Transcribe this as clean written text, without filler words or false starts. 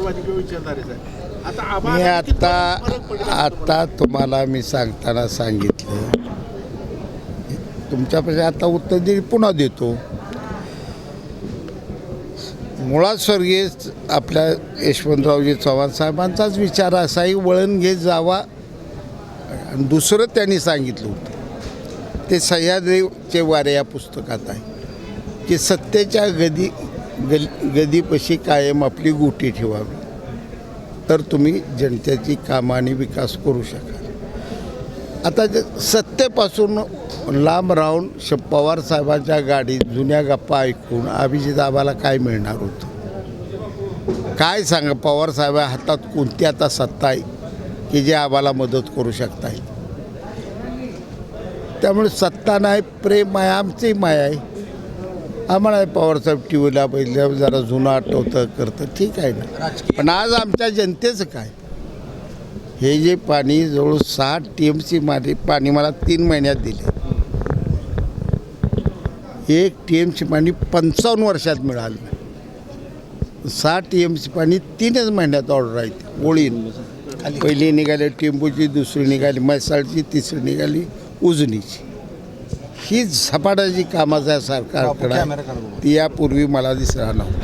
राष्ट्रवादी किंवा विचारधारेचा आहे. आता मी आबा आता तुम्हाला मी सांगताना सांगितलं, तुमच्यापाशी आता उत्तर दिली पुन्हा देतो. मुळात स्वर्गीय आपल्या यशवंतरावजी चव्हाण साहेबांचाच विचार असाही वळण घेत जावा. आणि दुसरं त्यांनी सांगितलं होतं ते सह्याद्रीचे वारे या पुस्तकात आहे की सत्तेच्या गदीपाशी कायम आपली गुटी ठेवावी, तर तुम्ही जनतेची कामं आणि विकास करू शकाल. आता सत्तेपासून लांब राहून पवार साहेबांच्या गाडीत जुन्या गप्पा ऐकून अभिजित आबाला काय मिळणार होतं? काय सांगा, पवार साहेबा हातात कोणती आता सत्ता आहे की जे आबाला मदत करू शकताय? त्यामुळे सत्ता नाही, प्रेम आहे, आमची माया आहे. आम्हाला पवारसाहेब टी व्हीला बघितल्यावर जरा जुनं आठवतं करतं, ठीक आहे ना. पण आज आमच्या जनतेचं काय? हे जे पाणी जवळ 6 TMC पाणी मला 3 महिन्यात दिले. 1 TMC पाणी 55 वर्षात मिळालं. 6 TMC पाणी 3च महिन्यात ऑर्डर आहे. ओळीन पहिली निघाली टेंबूची, दुसरी निघाली म्हैसाळची, तिसरी निघाली उजनीची. ही झपाटाची कामाचा सरकारकडे ती यापूर्वी मला दिसणार नव्हती.